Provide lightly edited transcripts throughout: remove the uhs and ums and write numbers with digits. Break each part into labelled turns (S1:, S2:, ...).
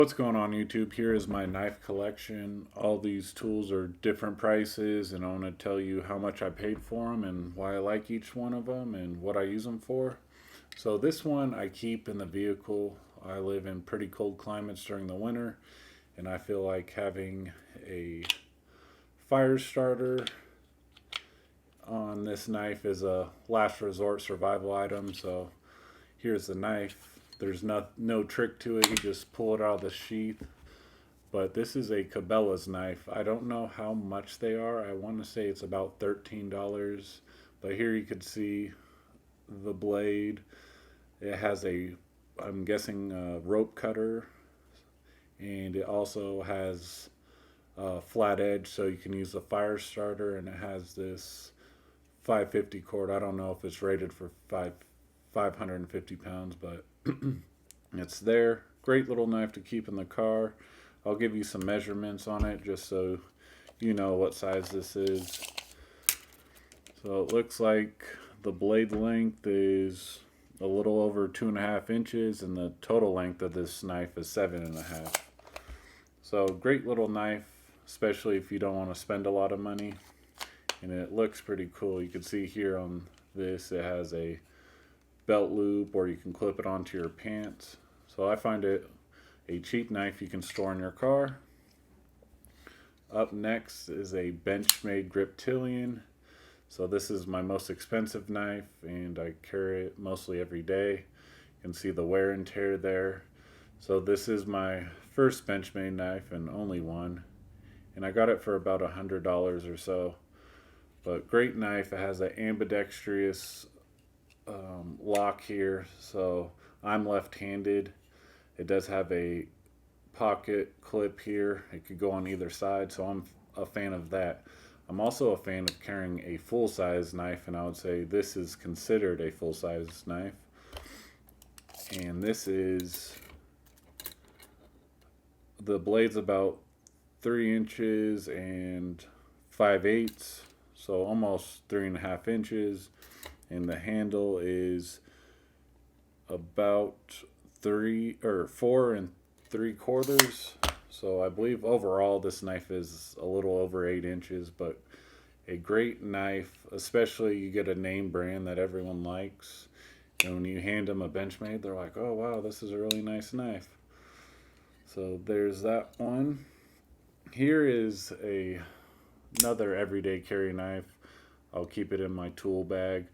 S1: What's going on YouTube? Here is my knife collection. All these tools are different prices, and I want to tell you how much I paid for them and why I like each one of them and what I use them for. So this one I keep in the vehicle. I live in pretty cold climates during the winter, and I feel like having a fire starter on this knife is a last resort survival item. So here's the knife. There's no trick to it. You just pull it out of the sheath. But this is a Cabela's knife. I don't know how much they are. I want to say it's about $13. But here you can see the blade. It has I'm guessing, a rope cutter. And it also has a flat edge so you can use the fire starter. And it has this 550 cord. I don't know if it's rated for 550 pounds, but it's there. Great little knife to keep in the car. I'll give you some measurements on it just so you know what size this is. So it looks like the blade length is a little over 2.5 inches, and the total length of this knife is 7.5. So great little knife, especially if you don't want to spend a lot of money. And it looks pretty cool. You can see here on this it has a belt loop, or you can clip it onto your pants. So I find it a cheap knife you can store in your car. Up next is a Benchmade Griptilian. So this is my most expensive knife, and I carry it mostly every day. You can see the wear and tear there. So this is my first Benchmade knife and only one, and I got it for about $100 or so. But great knife. It has an ambidextrous lock here, so I'm left-handed. It does have a pocket clip here. It could go on either side, so I'm a fan of that. I'm also a fan of carrying a full-size knife, and I would say this is considered a full-size knife. And this is, the blade's about 3 inches and 5/8, so almost 3.5 inches. And the handle is about 4 3/4. So I believe overall this knife is a little over 8 inches, but a great knife, especially you get a name brand that everyone likes. And when you hand them a Benchmade, they're like, oh wow, this is a really nice knife. So there's that one. Here is another everyday carry knife. I'll keep it in my tool bag.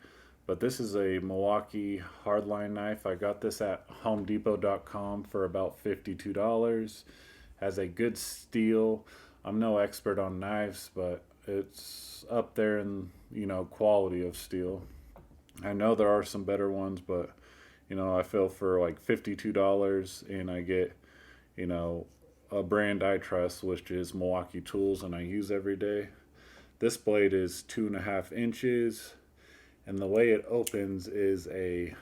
S1: But this is a Milwaukee Hardline knife. I got this at HomeDepot.com for about $52. Has a good steel. I'm no expert on knives, but it's up there in, quality of steel. I know there are some better ones, but, I feel for like $52 and I get, a brand I trust, which is Milwaukee Tools, and I use every day. This blade is 2.5 inches. And the way it opens is a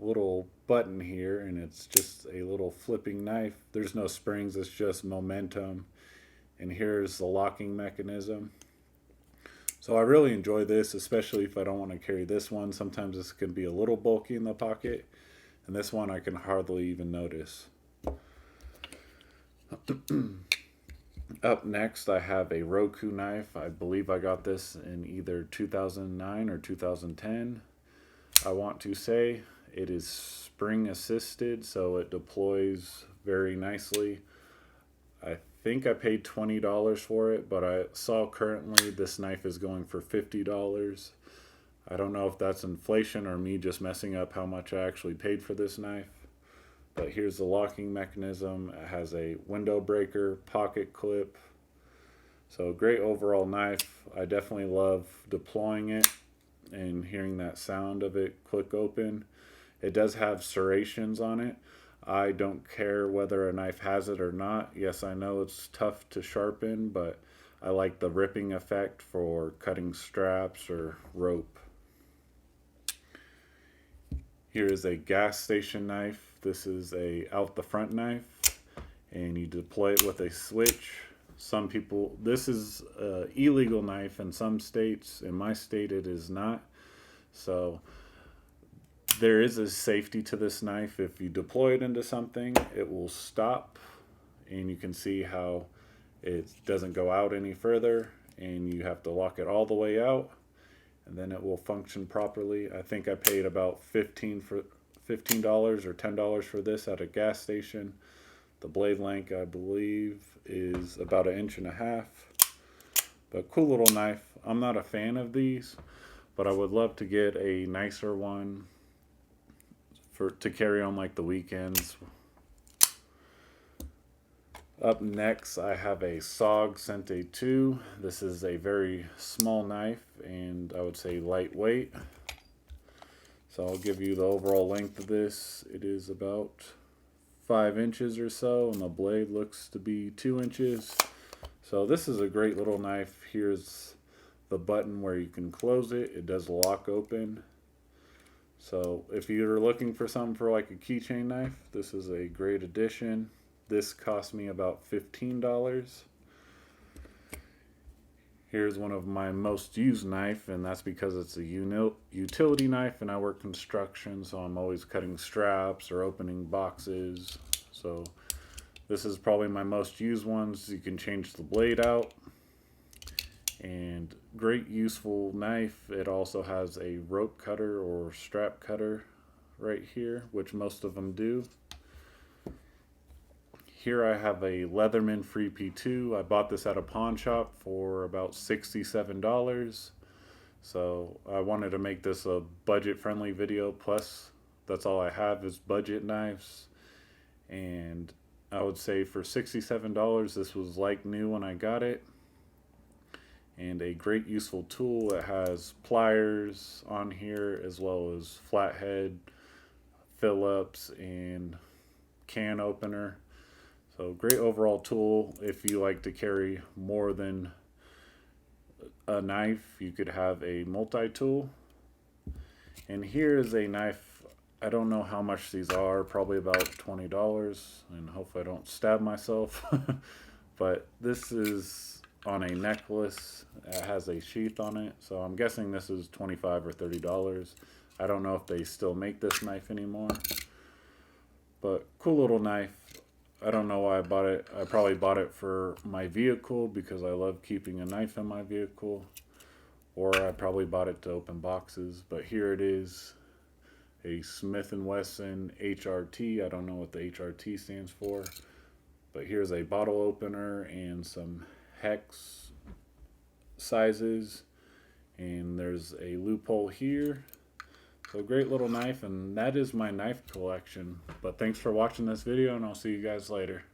S1: little button here, and it's just a little flipping knife. There's no springs, it's just momentum. And here's the locking mechanism. So I really enjoy this, especially if I don't want to carry this one. Sometimes this can be a little bulky in the pocket, and this one I can hardly even notice. Up next, I have a ROKU knife. I believe I got this in either 2009 or 2010. I want to say it is spring assisted, so it deploys very nicely. I think I paid $20 for it, but I saw currently this knife is going for $50. I don't know if that's inflation or me just messing up how much I actually paid for this knife. But here's the locking mechanism. It has a window breaker, pocket clip. So great overall knife. I definitely love deploying it and hearing that sound of it click open. It does have serrations on it. I don't care whether a knife has it or not. Yes, I know it's tough to sharpen, but I like the ripping effect for cutting straps or rope. Here is a gas station knife. This is a out the front knife, and you deploy it with a switch. This is an illegal knife in some states. In my state, it is not. So there is a safety to this knife. If you deploy it into something, it will stop and you can see how it doesn't go out any further, and you have to lock it all the way out, and then it will function properly. I think I paid about $15 or $10 for this at a gas station. The blade length, I believe, is about 1.5 inches. But cool little knife. I'm not a fan of these, but I would love to get a nicer one to carry on like the weekends. Up next, I have a SOG Send 2. This is a very small knife, and I would say lightweight. So I'll give you the overall length of this. It is about 5 inches or so, and the blade looks to be 2 inches. So this is a great little knife. Here's the button where you can close it. It does lock open. So if you're looking for something for like a keychain knife, this is a great addition. This cost me about $15. Here's one of my most used knife, and that's because it's a utility knife, and I work construction, so I'm always cutting straps or opening boxes. So this is probably my most used ones. You can change the blade out, and great useful knife. It also has a rope cutter or strap cutter right here, which most of them do. Here I have a Leatherman Free P2. I bought this at a pawn shop for about $67. So I wanted to make this a budget-friendly video. Plus, that's all I have is budget knives. And I would say for $67, this was like new when I got it. And a great useful tool. It has pliers on here as well as flathead, Phillips, and can opener. So great overall tool. If you like to carry more than a knife, you could have a multi-tool. And here is a knife. I don't know how much these are, probably about $20, and hopefully I don't stab myself. But this is on a necklace. It has a sheath on it, so I'm guessing this is $25 or $30. I don't know if they still make this knife anymore, but cool little knife. I don't know why I bought it. I probably bought it for my vehicle because I love keeping a knife in my vehicle, or I probably bought it to open boxes. But here it is, a Smith & Wesson HRT. I don't know what the HRT stands for, but here's a bottle opener and some hex sizes, and there's a loophole here. So great little knife, and that is my knife collection. But thanks for watching this video, and I'll see you guys later.